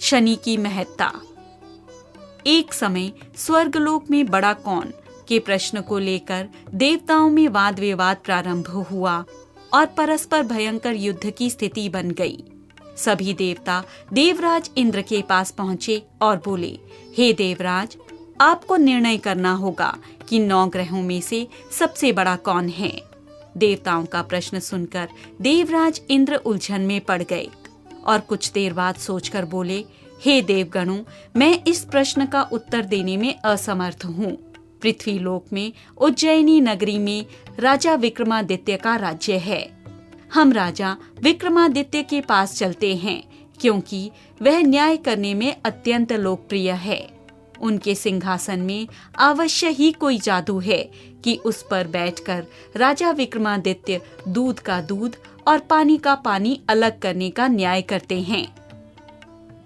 शनि की महत्ता। एक समय स्वर्गलोक में बड़ा कौन के प्रश्न को लेकर देवताओं में वाद विवाद प्रारंभ हुआ और परस्पर भयंकर युद्ध की स्थिति बन गई। सभी देवता देवराज इंद्र के पास पहुंचे और बोले, हे देवराज, आपको निर्णय करना होगा कि 9 ग्रहों में से सबसे बड़ा कौन है। देवताओं का प्रश्न सुनकर देवराज इंद्र उलझन में पड़ गए और कुछ देर बाद सोचकर बोले, हे देवगणों, मैं इस प्रश्न का उत्तर देने में असमर्थ हूँ। पृथ्वीलोक में उज्जैनी नगरी में राजा विक्रमादित्य का राज्य है। हम राजा विक्रमादित्य के पास चलते हैं क्योंकि वह न्याय करने में अत्यंत लोकप्रिय है। उनके सिंहासन में अवश्य ही कोई जादू है कि उस पर बैठकर राजा विक्रमादित्य दूध का दूध और पानी का पानी अलग करने का न्याय करते हैं।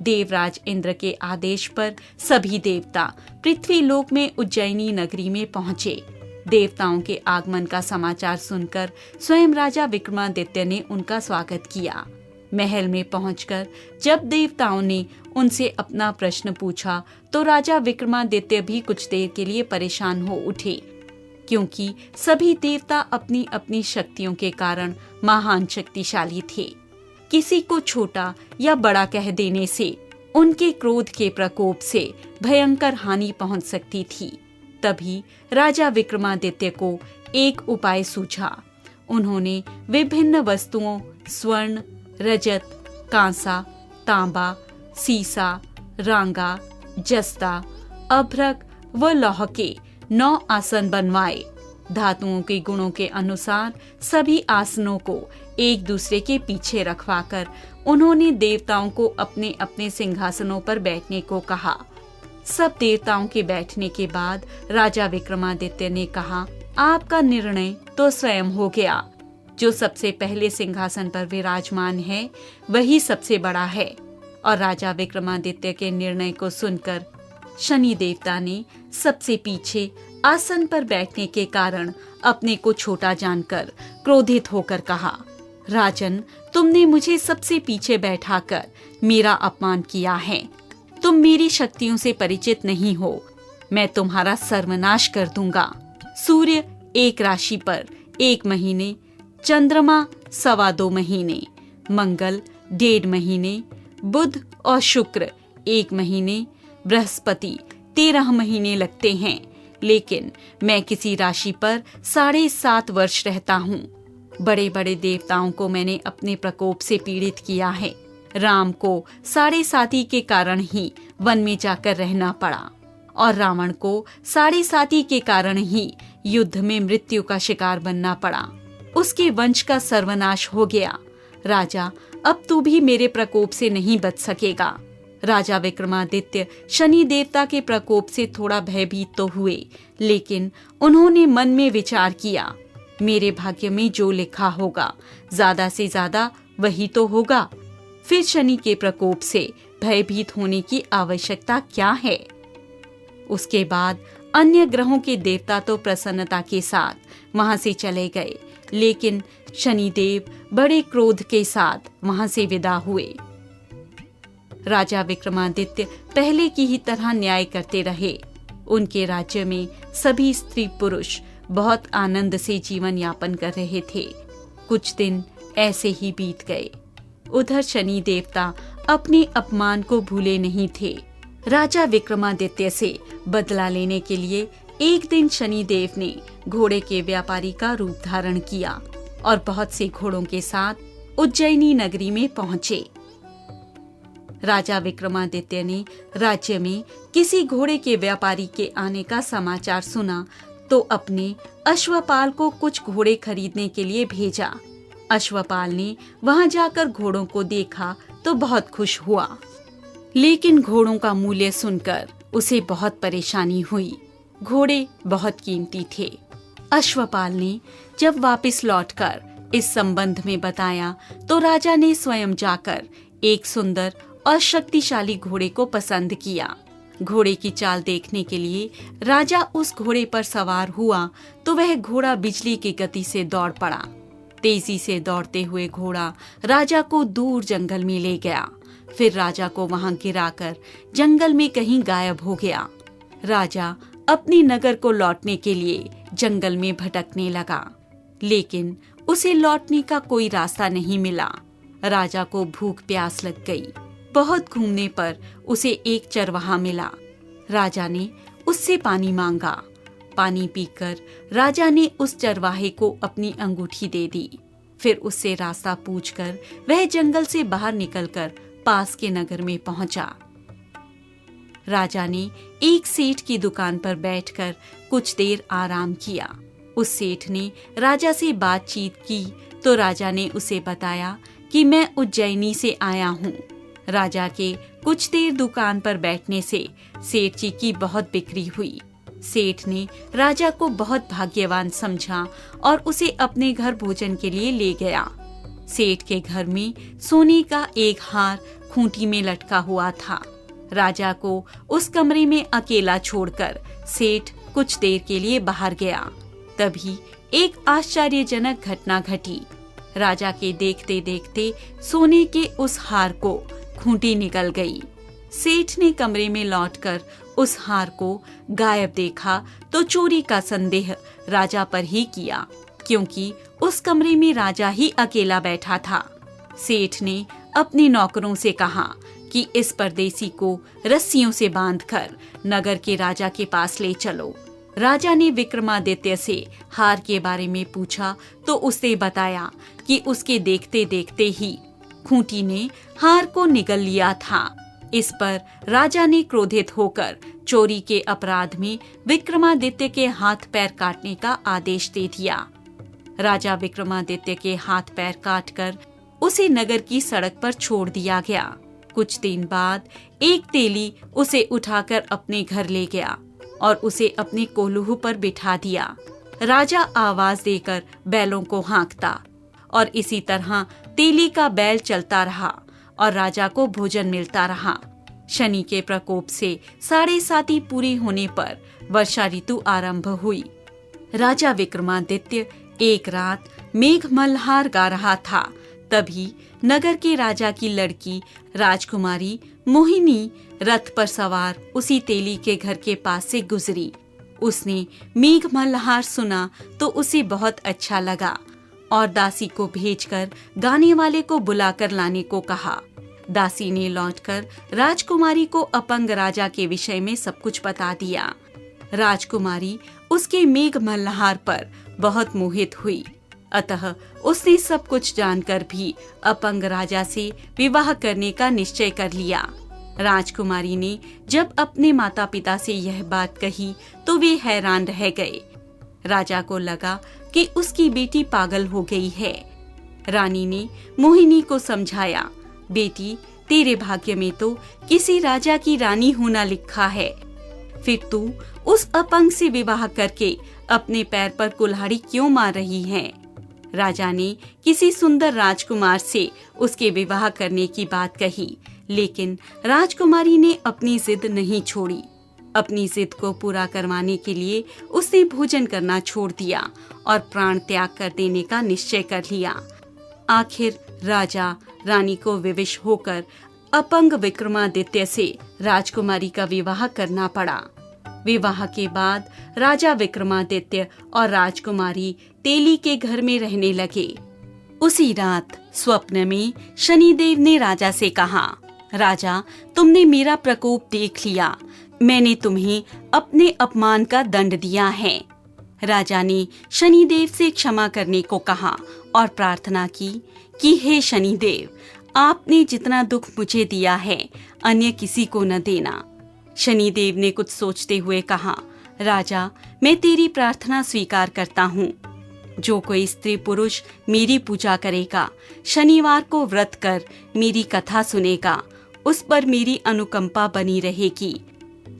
देवराज इंद्र के आदेश पर सभी देवता पृथ्वीलोक में उज्जैनी नगरी में पहुंचे। देवताओं के आगमन का समाचार सुनकर स्वयं राजा विक्रमादित्य ने उनका स्वागत किया। महल में पहुंचकर जब देवताओं ने उनसे अपना प्रश्न पूछा तो राजा विक्रमादित्य भी कुछ देर के लिए परेशान हो उठे, क्योंकि सभी देवता अपनी अपनी शक्तियों के कारण महान शक्तिशाली थे। किसी को छोटा या बड़ा कह देने से उनके क्रोध के प्रकोप से भयंकर हानि पहुंच सकती थी। तभी राजा विक्रमादित्य को एक उपाय सूझा। उन्होंने विभिन्न वस्तुओं स्वर्ण, रजत, कांसा, तांबा, सीसा, रांगा, जस्ता, अभ्रक व लौह के 9 आसन बनवाए। धातुओं के गुणों के अनुसार सभी आसनों को एक दूसरे के पीछे रखवाकर उन्होंने देवताओं को अपने अपने सिंहासनों पर बैठने को कहा। सब देवताओं के बैठने के बाद राजा विक्रमादित्य ने कहा, आपका निर्णय तो स्वयं हो गया। जो सबसे पहले सिंहासन पर विराजमान है वही सबसे बड़ा है। और राजा विक्रमादित्य के निर्णय को सुनकर शनि देवता ने सबसे पीछे आसन पर बैठने के कारण अपने को छोटा जानकर क्रोधित होकर कहा, राजन, तुमने मुझे सबसे पीछे बैठाकर मेरा अपमान किया है। तुम मेरी शक्तियों से परिचित नहीं हो। मैं तुम्हारा सर्वनाश कर दूंगा। सूर्य 1 राशि पर 1 महीने, चंद्रमा 2.25 महीने, मंगल 1.5 महीने, बुध और शुक्र 1 महीने, बृहस्पति 13 महीने लगते हैं, लेकिन मैं किसी राशि पर 7.5 वर्ष रहता हूँ। बड़े बड़े देवताओं को मैंने अपने प्रकोप से पीड़ित किया है। राम को 7.5 के कारण ही वन में जाकर रहना पड़ा और रावण को 7.5 के कारण ही युद्ध में मृत्यु का शिकार बनना पड़ा। उसके वंश का सर्वनाश हो गया। राजा, अब तू भी मेरे प्रकोप से नहीं बच सकेगा। राजा विक्रमादित्य शनि देवता के प्रकोप से थोड़ा भयभीत तो हुए, लेकिन उन्होंने मन में विचार किया, मेरे भाग्य में जो लिखा होगा ज्यादा से ज्यादा वही तो होगा। फिर शनि के प्रकोप से भयभीत होने की आवश्यकता क्या है। उसके बाद अन्य ग्रहों के देवता तो प्रसन्नता के साथ वहां से चले गए, लेकिन शनिदेव बड़े क्रोध के साथ वहां से विदा हुए। राजा विक्रमादित्य पहले की ही तरह न्याय करते रहे। उनके राज्य में सभी स्त्री पुरुष बहुत आनंद से जीवन यापन कर रहे थे। कुछ दिन ऐसे ही बीत गए। उधर शनि देवता अपने अपमान को भूले नहीं थे। राजा विक्रमादित्य से बदला लेने के लिए एक दिन शनि देव ने घोड़े के व्यापारी का रूप धारण किया और बहुत से घोड़ों के साथ उज्जैनी नगरी में पहुंचे। राजा विक्रमादित्य ने राज्य में किसी घोड़े के व्यापारी के आने का समाचार सुना तो अपने अश्वपाल को कुछ घोड़े खरीदने के लिए भेजा। अश्वपाल ने वहां जाकर घोड़ों को देखा तो बहुत खुश हुआ, लेकिन घोड़ों का मूल्य सुनकर उसे बहुत परेशानी हुई। घोड़े बहुत कीमती थे। अश्वपाल ने जब वापस लौटकर इस संबंध में बताया तो राजा ने स्वयं जाकर एक सुंदर और शक्तिशाली घोड़े को पसंद किया। घोड़े की चाल देखने के लिए राजा उस घोड़े पर सवार हुआ तो वह घोड़ा बिजली की गति से दौड़ पड़ा। तेजी से दौड़ते हुए घोड़ा राजा को दूर जंगल में ले गया। फिर राजा को वहां गिराकर जंगल में कहीं गायब हो गया। राजा अपने नगर को लौटने के लिए जंगल में भटकने लगा, लेकिन उसे लौटने का कोई रास्ता नहीं मिला। राजा को भूख प्यास लग गई। बहुत घूमने पर उसे एक चरवाहा मिला। राजा ने उससे पानी मांगा। पानी पीकर राजा ने उस चरवाहे को अपनी अंगूठी दे दी। फिर उससे रास्ता पूछकर वह जंगल से बाहर निकलकर पास के नगर में पहुंचा। राजा ने एक सेठ की दुकान पर बैठकर कुछ देर आराम किया। उस सेठ ने राजा से बातचीत की तो राजा ने उसे बताया कि मैं उज्जैनी से आया हूँ। राजा के कुछ देर दुकान पर बैठने से सेठ जी की बहुत बिक्री हुई। सेठ ने राजा को बहुत भाग्यवान समझा और उसे अपने घर भोजन के लिए ले गया। सेठ के घर में सोने का एक हार खूंटी में लटका हुआ था। राजा को उस कमरे में अकेला छोड़कर सेठ कुछ देर के लिए बाहर गया। तभी एक आश्चर्यजनक घटना घटी। राजा के देखते देखते सोने के उस हार को खूंटी निकल गई। सेठ ने कमरे में लौटकर उस हार को गायब देखा तो चोरी का संदेह राजा पर ही किया, क्योंकि उस कमरे में राजा ही अकेला बैठा था। सेठ ने अपने नौकरों से कहा कि इस परदेसी को रस्सियों से बांधकर नगर के राजा के पास ले चलो। राजा ने विक्रमादित्य से हार के बारे में पूछा तो उसने बताया कि उसके देखते देखते ही खूंटी ने हार को निगल लिया था। इस पर राजा ने क्रोधित होकर चोरी के अपराध में विक्रमादित्य के हाथ पैर काटने का आदेश दे दिया। राजा विक्रमादित्य के हाथ पैर काटकर उसे नगर की सड़क पर छोड़ दिया गया। कुछ दिन बाद एक तेली उसे उठाकर अपने घर ले गया और उसे अपने कोल्हू पर बिठा दिया। राजा आवाज देकर बैलों को हाँकता और इसी तरह तेली का बैल चलता रहा और राजा को भोजन मिलता रहा। शनि के प्रकोप से 7.5 पूरी होने पर वर्षा ऋतु आरंभ हुई। राजा विक्रमादित्य एक रात मेघ मल्हार गा रहा था। तभी नगर के राजा की लड़की राजकुमारी मोहिनी रथ पर सवार उसी तेली के घर के पास से गुजरी। उसने मेघ मल्हार सुना तो उसे बहुत अच्छा लगा और दासी को भेजकर गाने वाले को बुलाकर लाने को कहा। दासी ने लौटकर राजकुमारी को अपंग राजा के विषय में सब कुछ बता दिया। राजकुमारी उसके मेघ मल्हार पर बहुत मोहित हुई, अतः उसने सब कुछ जानकर भी अपंग राजा से विवाह करने का निश्चय कर लिया। राजकुमारी ने जब अपने माता पिता से यह बात कही तो वे हैरान रह गए। राजा को लगा कि उसकी बेटी पागल हो गई है। रानी ने मोहिनी को समझाया, बेटी तेरे भाग्य में तो किसी राजा की रानी होना लिखा है, फिर तू उस अपंग से विवाह करके अपने पैर पर कुल्हाड़ी क्यों मार रही है। राजा ने किसी सुंदर राजकुमार से उसके विवाह करने की बात कही, लेकिन राजकुमारी ने अपनी जिद नहीं छोड़ी। अपनी जिद को पूरा करवाने के लिए उसने भोजन करना छोड़ दिया और प्राण त्याग कर देने का निश्चय कर लिया। आखिर राजा रानी को विवश होकर अपंग विक्रमादित्य से राजकुमारी का विवाह करना पड़ा। विवाह के बाद राजा विक्रमादित्य और राजकुमारी तेली के घर में रहने लगे। उसी रात स्वप्न में शनिदेव ने राजा से कहा, राजा तुमने मेरा प्रकोप देख लिया, मैंने तुम्हें अपने अपमान का दंड दिया है। राजा ने शनिदेव से क्षमा करने को कहा और प्रार्थना की कि हे शनिदेव, आपने जितना दुख मुझे दिया है अन्य किसी को न देना। शनिदेव ने कुछ सोचते हुए कहा, राजा मैं तेरी प्रार्थना स्वीकार करता हूँ। जो कोई स्त्री पुरुष मेरी पूजा करेगा, शनिवार को व्रत कर मेरी कथा सुनेगा, उस पर मेरी अनुकंपा बनी रहेगी,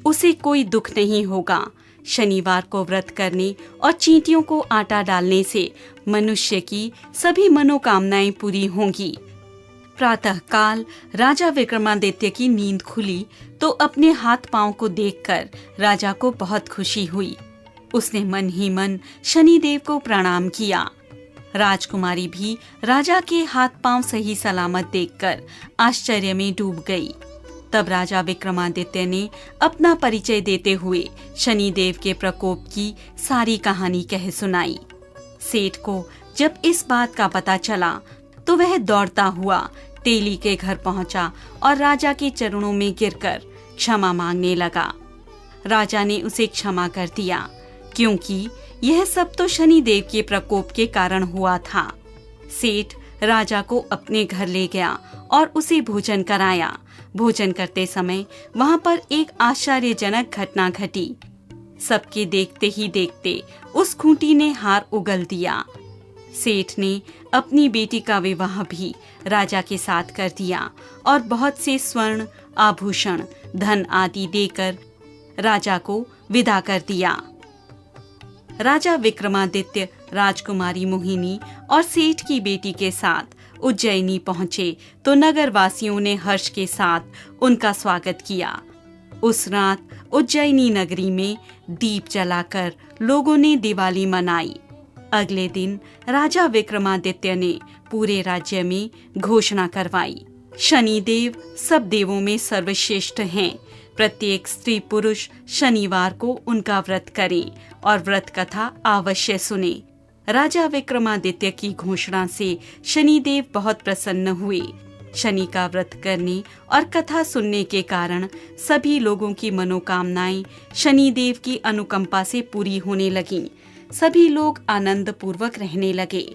उसे कोई दुख नहीं होगा। शनिवार को व्रत करने और चींटियों को आटा डालने से मनुष्य की सभी मनोकामनाएं पूरी होंगी। प्रातः काल राजा विक्रमादित्य की नींद खुली तो अपने हाथ पांव को देखकर राजा को बहुत खुशी हुई। उसने मन ही मन शनिदेव को प्रणाम किया। राजकुमारी भी राजा के हाथ पांव सही सलामत देखकर आश्चर्य में डूब गई। तब राजा विक्रमादित्य ने अपना परिचय देते हुए शनिदेव के प्रकोप की सारी कहानी कह सुनाई। सेठ को जब इस बात का पता चला तो वह दौड़ता हुआ तेली के घर पहुंचा और राजा के चरणों में गिरकर क्षमा मांगने लगा। राजा ने उसे क्षमा कर दिया, क्योंकि यह सब तो शनिदेव के प्रकोप के कारण हुआ था। सेठ राजा को अपने घर ले गया और उसे भोजन कराया। भोजन करते समय वहां पर एक आश्चर्यजनक घटना घटी। सबके देखते ही देखते उस खूंटी ने हार उगल दिया। सेठ ने अपनी बेटी का विवाह भी राजा के साथ कर दिया और बहुत से स्वर्ण आभूषण, धन आदि देकर राजा को विदा कर दिया। राजा विक्रमादित्य राजकुमारी मोहिनी और सेठ की बेटी के साथ उज्जैनी पहुंचे तो नगर वासियों ने हर्ष के साथ उनका स्वागत किया। उस रात उज्जैनी नगरी में दीप जलाकर लोगों ने दिवाली मनाई। अगले दिन राजा विक्रमादित्य ने पूरे राज्य में घोषणा करवाई, शनिदेव सब देवों में सर्वश्रेष्ठ हैं। प्रत्येक स्त्री पुरुष शनिवार को उनका व्रत करें और व्रत कथा अवश्य सुने। राजा विक्रमादित्य की घोषणा से शनिदेव बहुत प्रसन्न हुए। शनि का व्रत करने और कथा सुनने के कारण सभी लोगों की मनोकामनाएं शनिदेव की अनुकंपा से पूरी होने लगीं। सभी लोग आनंद पूर्वक रहने लगे।